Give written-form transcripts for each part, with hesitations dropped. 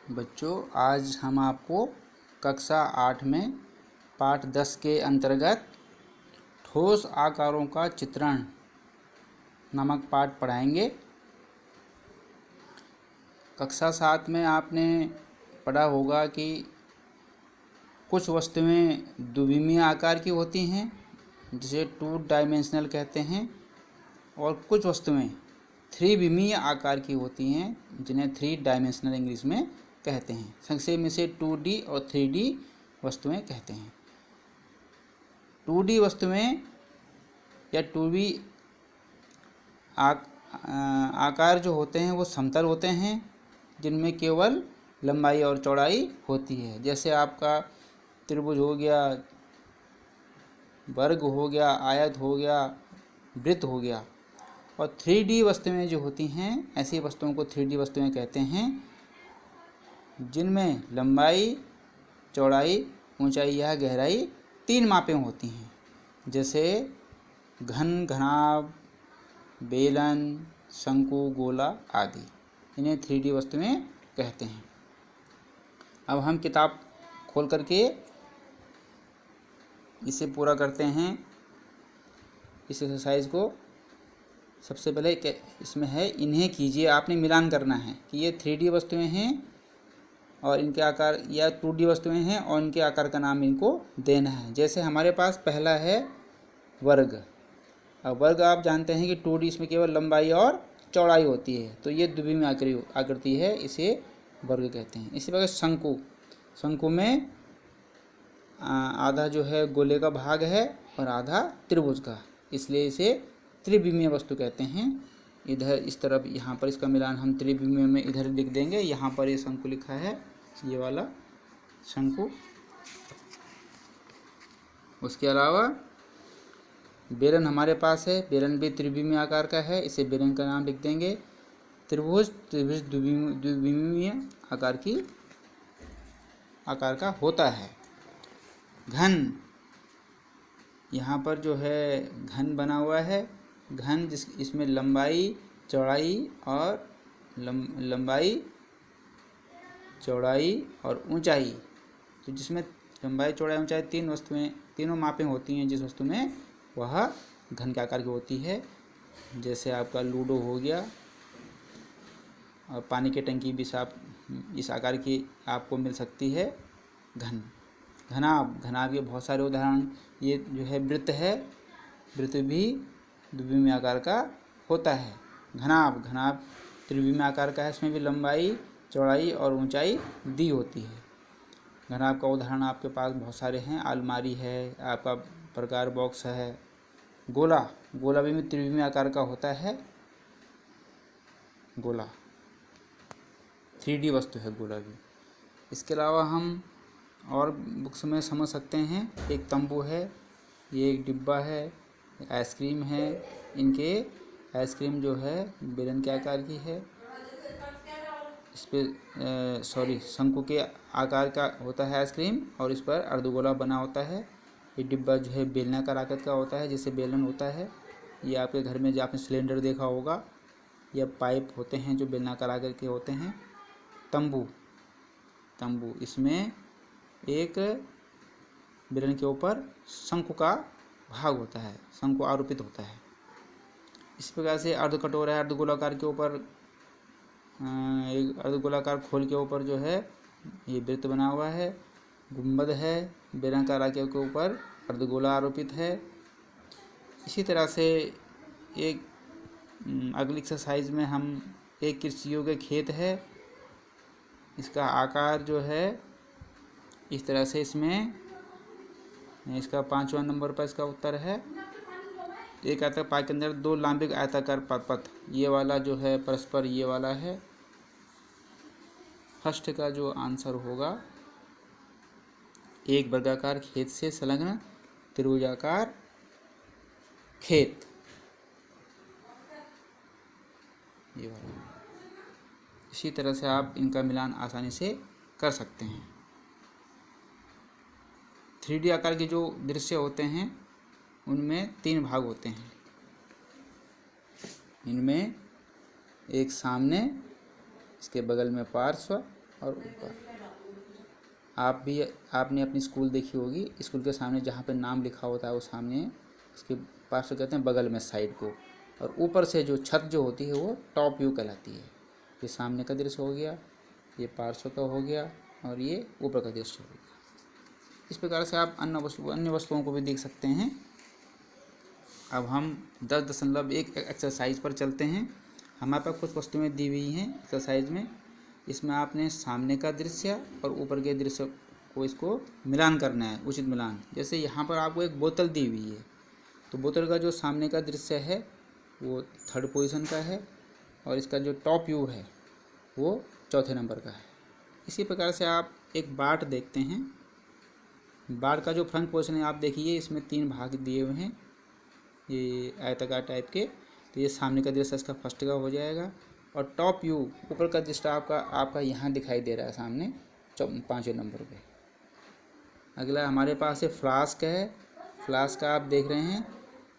बच्चों, आज हम आपको कक्षा 8 में पाठ 10 के अंतर्गत ठोस आकारों का चित्रण नामक पाठ पढ़ाएंगे। कक्षा 7 में आपने पढ़ा होगा कि कुछ वस्तुएं द्विविमीय आकार की होती हैं जिसे 2 डायमेंशनल कहते हैं, और कुछ वस्तुएं 3 विमीय आकार की होती हैं जिन्हें 3 डायमेंशनल इंग्लिश में कहते हैं। संक्षेप में से 2D और 3D वस्तुएं कहते हैं। 2D वस्तुएं या 2D आकार जो होते हैं वो समतल होते हैं, जिनमें केवल लंबाई और चौड़ाई होती है। जैसे आपका त्रिभुज हो गया, वर्ग हो गया, आयत हो गया, वृत्त हो गया। और 3D वस्तुएं जो होती हैं, ऐसी वस्तुओं को 3D वस्तुएं कहते हैं जिनमें लंबाई, चौड़ाई, ऊंचाई या गहराई 3 मापें होती हैं। जैसे घन, घनाभ, बेलन, शंकु, गोला आदि, इन्हें 3D वस्तुएं कहते हैं। अब हम किताब खोल करके इसे पूरा करते हैं, इस एक्सरसाइज को। सबसे पहले इसमें है इन्हें कीजिए, आपने मिलान करना है कि ये 3D वस्तुएं हैं और इनके आकार, या 2D वस्तुएं हैं और इनके आकार का नाम इनको देना है। जैसे हमारे पास पहला है वर्ग। अब वर्ग आप जानते हैं कि 2D इसमें केवल लंबाई और चौड़ाई होती है, तो ये द्विविमीय आकृति है, इसे वर्ग कहते हैं। इसी प्रकार शंकु, शंकु में आधा जो है गोले का भाग है और आधा त्रिभुज का, इसलिए इसे त्रिविमीय वस्तु कहते हैं। इधर इस तरफ यहाँ पर इसका मिलान हम त्रिविमीय में इधर लिख देंगे। यहाँ पर ये शंकु लिखा है, ये वाला शंकु। उसके अलावा बेलन हमारे पास है, बेलन भी त्रिविमीय आकार का है, इसे बेलन का नाम लिख देंगे। त्रिभुज, त्रिभुज द्विविमीय आकार का होता है। घन, यहाँ पर जो है घन बना हुआ है, घन इसमें लंबाई, चौड़ाई और लंबाई, चौड़ाई और ऊंचाई, तो जिसमें लंबाई, चौड़ाई, ऊंचाई 3 वस्तुएं, तीनों मापें होती हैं जिस वस्तु में, वह घन के आकार की होती है। जैसे आपका लूडो हो गया, और पानी की टंकी भी इस आकार की आपको मिल सकती है। घन, घनाभ, घनाभ के बहुत सारे उदाहरण। ये जो है वृत्त है, वृत्त भी द्विविमीय आकार का होता है। घनाभ, घनाभ त्रिविमीय आकार का है, इसमें भी लंबाई, चौड़ाई और ऊंचाई दी होती है। घनाभ का उदाहरण आपके पास बहुत सारे हैं, अलमारी है, आपका प्रकार बॉक्स है। गोला, गोला भी त्रिविमीय आकार का होता है। गोला 3D वस्तु है गोला भी। इसके अलावा हम और बुक्स में समझ सकते हैं, एक तंबू है, ये एक डिब्बा है, आइसक्रीम है। इनके आइसक्रीम जो है बेलन के आकार की है, इस पर शंकु के आकार का होता है आइसक्रीम, और इस पर अर्धगोला बना होता है। ये डिब्बा जो है बेलनाकार आकृति का होता है, जैसे बेलन होता है। ये आपके घर में जो आपने सिलेंडर देखा होगा, या पाइप होते हैं जो बेलनाकार आकृति के होते हैं। तंबू, तंबू इसमें एक बेलन के ऊपर शंकु का भाग होता है, शंकु आरोपित होता है। इस प्रकार से अर्धकटोरा है, अर्धगोलाकार के ऊपर एक अर्धगोलाकार खोल के ऊपर जो है ये वृत्त बना हुआ है। गुंबद है, बेलनाकार आकृति के ऊपर अर्धगोला आरोपित है। इसी तरह से एक अगली एक्सरसाइज में हम एक कृषि योग्य खेत है, इसका आकार जो है इस तरह से, इसमें इसका 5वां नंबर पर इसका उत्तर है। एक आयताकार पाइप के अंदर 2 लांबिक आयताकार पथ, ये वाला जो है परस्पर ये वाला है। फर्स्ट का जो आंसर होगा, एक वर्गाकार खेत से संलग्न त्रिभुजाकार खेत, ये वाला। इसी तरह से आप इनका मिलान आसानी से कर सकते हैं। 3D आकार के जो दृश्य होते हैं उनमें 3 भाग होते हैं। इनमें एक सामने, इसके बगल में पार्श्व और ऊपर। आपने अपनी स्कूल देखी होगी, स्कूल के सामने जहाँ पे नाम लिखा होता है वो सामने उसके पास कहते हैं बगल में साइड को, और ऊपर से जो छत जो होती है वो टॉप व्यू कहलाती है। ये सामने का दृश्य हो गया, ये पार्श्व का हो गया, और ये ऊपर का दृश्य हो गया। इस प्रकार से आप अन्य वस्तुओं को भी देख सकते हैं। अब हम 10.1 एक्सरसाइज पर चलते हैं। हमारे पास कुछ वस्तुएं दी हुई हैं एक्सरसाइज में। इसमें आपने सामने का दृश्य और ऊपर के दृश्य को इसको मिलान करना है, उचित मिलान। जैसे यहाँ पर आपको एक बोतल दी हुई है, तो बोतल का जो सामने का दृश्य है वो 3rd पोजीशन का है, और इसका जो टॉप व्यू है वो 4थे नंबर का है। इसी प्रकार से आप एक बाट देखते हैं। बाट का जो फ्रंट पोजीशन है आप देखिए, इसमें 3 भाग दिए हुए हैं, ये आयताकार टाइप के। तो ये सामने का दृश्य इसका फर्स्ट का हो जाएगा, और टॉप व्यू ऊपर का दृश्य आपका यहाँ दिखाई दे रहा है सामने 5वें नंबर पे। अगला हमारे पास है फ्लास्क है। फ्लास्क का आप देख रहे हैं,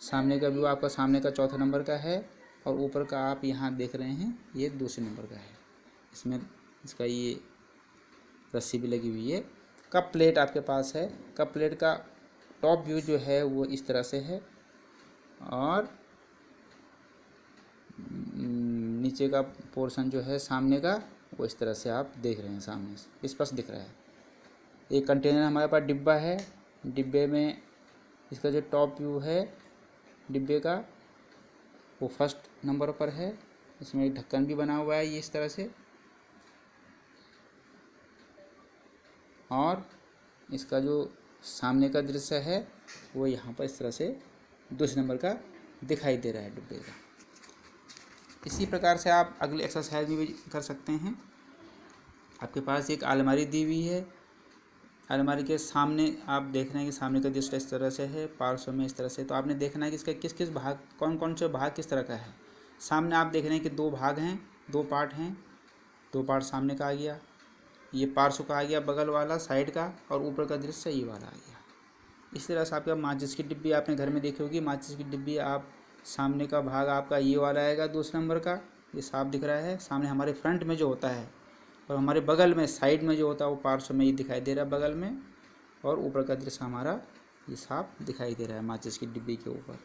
सामने का व्यू आपका सामने का 4थे नंबर का है, और ऊपर का आप यहाँ देख रहे हैं ये 2 नंबर का है। इसमें इसका ये रस्सी भी लगी हुई है। कप प्लेट आपके पास है। कप प्लेट का टॉप व्यू जो है वो इस तरह से है, और नीचे का पोर्शन जो है सामने का वो इस तरह से आप देख रहे हैं, सामने से स्पष्ट दिख रहा है। एक कंटेनर हमारे पास डिब्बा है। डिब्बे में इसका जो टॉप व्यू है डिब्बे का वो 1st नंबर पर है। इसमें एक ढक्कन भी बना हुआ है ये इस तरह से, और इसका जो सामने का दृश्य है वो यहाँ पर इस तरह से 2 नंबर का दिखाई दे रहा है डिब्बे का। इसी प्रकार से आप अगले एक्सरसाइज में भी कर सकते हैं। आपके पास एक अलमारी दी हुई है। अलमारी के सामने आप देख रहे हैं कि सामने का दृश्य इस तरह से है, पार्श्व में इस तरह से। तो आपने देखना है कि इसका किस किस भाग, कौन कौन से भाग किस तरह का है। सामने आप देख रहे हैं कि 2 भाग हैं, 2 पार्ट हैं। 2 पार्ट सामने का आ गया, ये पार्श्व का आ गया बगल वाला साइड का, और ऊपर का दृश्य ये वाला आ गया। इस तरह से आपका माचिस की डिब्बी आपने घर में देखी होगी। माचिस की डिब्बी आप सामने का भाग आपका ये वाला आएगा 2 नंबर का, ये साफ दिख रहा है। सामने हमारे फ्रंट में जो होता है, और हमारे बगल में साइड में जो होता है वो पार्श्व में ये दिखाई दे रहा है बगल में, और ऊपर का दृश्य हमारा ये साफ दिखाई दे रहा है माचिस की डिब्बी के ऊपर।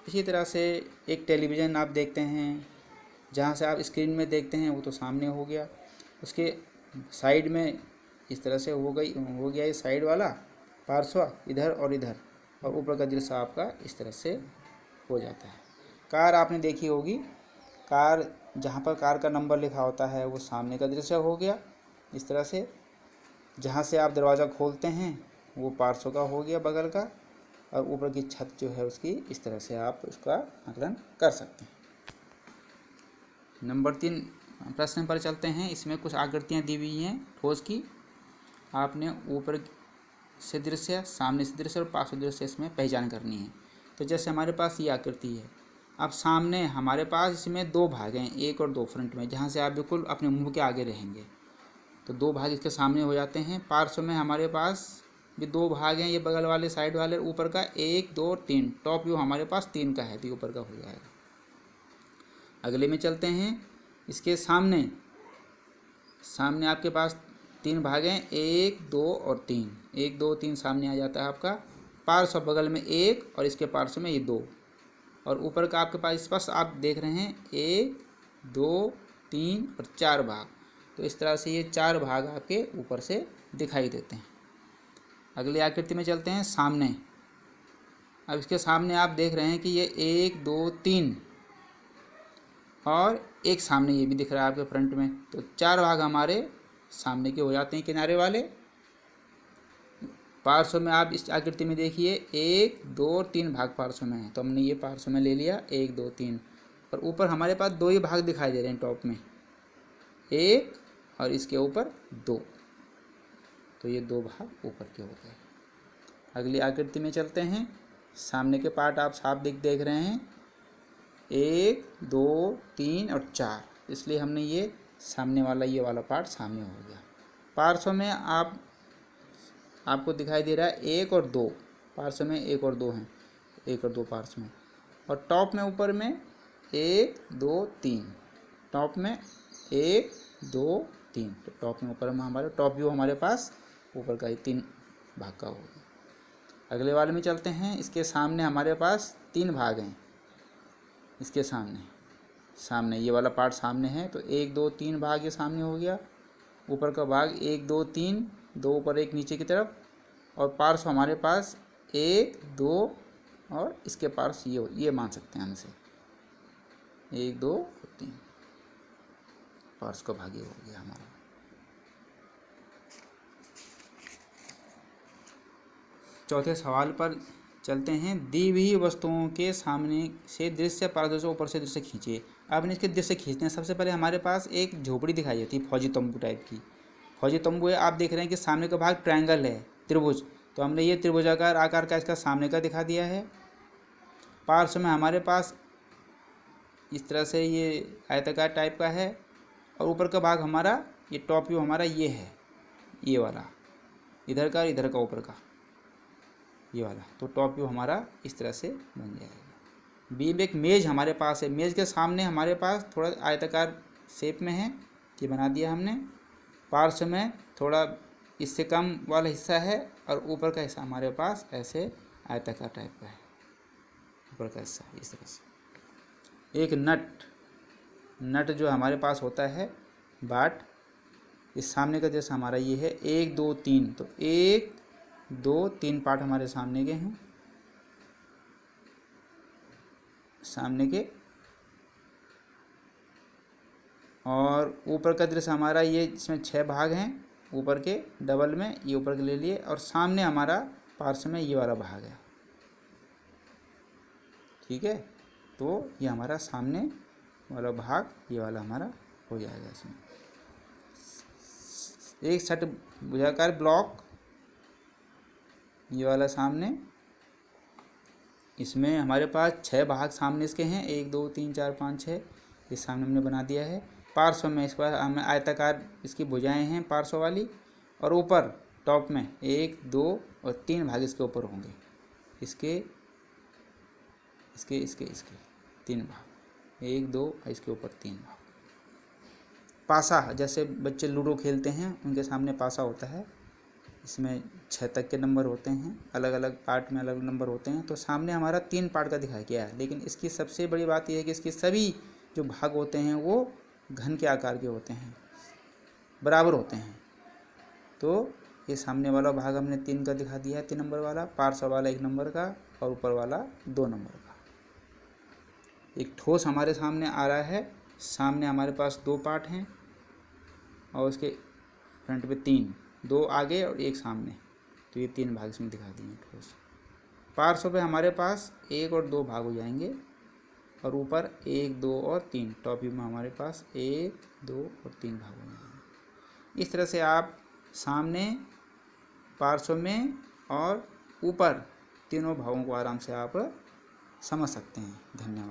इसी तरह से एक टेलीविज़न आप देखते हैं, जहाँ से आप स्क्रीन में देखते हैं वो तो सामने हो गया, उसके साइड में इस तरह से हो गया ये साइड वाला पार्श्व इधर और इधर, और ऊपर का दृश्य आपका इस तरह से हो जाता है। कार आपने देखी होगी। कार जहाँ पर कार का नंबर लिखा होता है वो सामने का दृश्य हो गया इस तरह से। जहाँ से आप दरवाज़ा खोलते हैं वो पार्श्व का हो गया बगल का, और ऊपर की छत जो है उसकी इस तरह से आप उसका आकलन कर सकते हैं। नंबर 3 प्रश्न पर चलते हैं। इसमें कुछ आकृतियाँ दी हुई हैं ठोस की। आपने ऊपर से दृश्य, सामने से दृश्य और पार्श्व दृश्य इसमें पहचान करनी है। तो जैसे हमारे पास ये आकृति है, अब सामने हमारे पास इसमें 2 भाग हैं, 1 और 2 फ्रंट में, जहाँ से आप बिल्कुल अपने मुंह के आगे रहेंगे तो 2 भाग इसके सामने हो जाते हैं। पार्श्व में हमारे पास भी 2 भाग हैं, ये बगल वाले साइड वाले, ऊपर का 1 2 3, टॉप व्यू हमारे पास 3 का है तो ऊपर का हो जाएगा। अगले में चलते हैं। इसके सामने आपके पास 3 भाग हैं, 1 2 और 3, 1 2 3 सामने आ जाता है आपका। पार्श्व बगल में 1 और इसके पार्श्व में ये 2, और ऊपर का आपके पास स्पष्ट आप देख रहे हैं 1 2 3 और 4 भाग। तो इस तरह से ये 4 भाग आपके ऊपर से दिखाई देते हैं। अगली आकृति में चलते हैं। सामने, अब इसके सामने आप देख रहे हैं कि ये 1 2 3 और एक सामने ये भी दिख रहा है आपके फ्रंट में, तो 4 भाग हमारे सामने के हो जाते हैं किनारे वाले। पार्श्व में आप इस आकृति में देखिए 1 2 और 3 भाग पार्श्व में है, तो हमने ये पार्श्व में ले लिया 1 2 3, और ऊपर हमारे पास 2 ही भाग दिखाई दे रहे हैं टॉप में, 1 और इसके ऊपर 2, तो ये 2 भाग ऊपर के हो गए। अगली आकृति में चलते हैं। सामने के पार्ट आप साफ देख रहे हैं 1 2 3 और 4, इसलिए हमने ये सामने वाला ये वाला पार्ट सामने हो गया। पार्श्व में आपको दिखाई दे रहा है 1 और 2, पार्श्व में 1 और 2 हैं, 1 और 2 पार्श्व में, और टॉप में ऊपर में 1 2 3, टॉप में 1 2 3। तो टॉप में ऊपर में हमारे टॉप व्यू हमारे पास ऊपर का ही 3 भाग का होगा। अगले वाले में चलते हैं। इसके सामने हमारे पास 3 भाग हैं। इसके सामने ये वाला पार्ट सामने है, तो 1 2 3 भाग ये सामने हो गया। ऊपर का भाग 1 2 3, 2 ऊपर 1 नीचे की तरफ, और पार्श्व हमारे पास 1 2 और इसके पार्श्व ये मान सकते हैं हम इसे 1 2 3 पार्श्व का भाग ये हो गया हमारा। चौथे सवाल पर चलते हैं। दी हुई वस्तुओं के सामने से दृश्य पारदर्शी ऊपर से दृश्य खींचिए। अब इसके दृश्य खींचते हैं। सबसे पहले हमारे पास एक झोपड़ी दिखाई देती है, फौजी तंबू टाइप की। फौजी तंबू है, आप देख रहे हैं कि सामने का भाग ट्रायंगल है, त्रिभुज। तो हमने ये त्रिभुजाकार आकार का इसका सामने का दिखा दिया है। पार्श्व में हमारे पास इस तरह से ये आयताकार टाइप का है, और ऊपर का भाग हमारा ये टॉप व्यू हमारा ये है, ये वाला इधर का ऊपर का ये वाला। तो टॉप व्यू हमारा इस तरह से बन जाएगा। बीम एक मेज हमारे पास है। मेज के सामने हमारे पास थोड़ा आयताकार शेप में है, ये बना दिया हमने। पार्श्व में थोड़ा इससे कम वाला हिस्सा है, और ऊपर का हिस्सा हमारे पास ऐसे आयताकार टाइप का है, ऊपर का हिस्सा इस तरह से। एक नट जो हमारे पास होता है बाट, इस सामने का जैसा हमारा ये है 1 2 3, तो 1 2 3 पार्ट हमारे सामने के हैं, सामने के। और ऊपर का दृश्य हमारा ये, इसमें 6 भाग हैं ऊपर के, डबल में ये ऊपर के ले लिए, और सामने हमारा पार्श्व में ये वाला भाग है। ठीक है, तो ये हमारा सामने वाला भाग ये वाला हमारा हो जाएगा। इसमें एक षट्भुजाकार ब्लॉक ये वाला सामने, इसमें हमारे पास 6 भाग सामने इसके हैं, 1 2 3 4 5 6, इस सामने हमने बना दिया है। पार्श्व में इस पर हमें आयताकार इसकी भुजाएं हैं पार्श्व वाली, और ऊपर टॉप में 1 2 और 3 भाग इसके ऊपर होंगे, इसके 3 भाग, 1 2 और इसके ऊपर 3 भाग। पासा, जैसे बच्चे लूडो खेलते हैं उनके सामने पासा होता है, इसमें 6 तक के नंबर होते हैं, अलग अलग पार्ट में अलग नंबर होते हैं। तो सामने हमारा 3 पार्ट का दिखाया गया है, लेकिन इसकी सबसे बड़ी बात यह है कि इसके सभी जो भाग होते हैं वो घन के आकार के होते हैं, बराबर होते हैं। तो ये सामने वाला भाग हमने 3 का दिखा दिया है, 3 नंबर वाला, पार्श्व वाला 1 नंबर का, और ऊपर वाला 2 नंबर का। एक ठोस हमारे सामने आ रहा है। सामने हमारे पास 2 पार्ट हैं, और उसके फ्रंट पे 3, 2 आगे और 1 सामने, तो ये 3 भाग इसमें दिखा दिए ठोस। पार्श्व पे हमारे पास 1 और 2 भाग हो जाएंगे, और ऊपर 1 2 और 3, टॉप व्यू में हमारे पास 1 2 और 3 भाग हो जाएंगे। इस तरह से आप सामने, पार्श्व में और ऊपर तीनों भागों को आराम से आप समझ सकते हैं। धन्यवाद।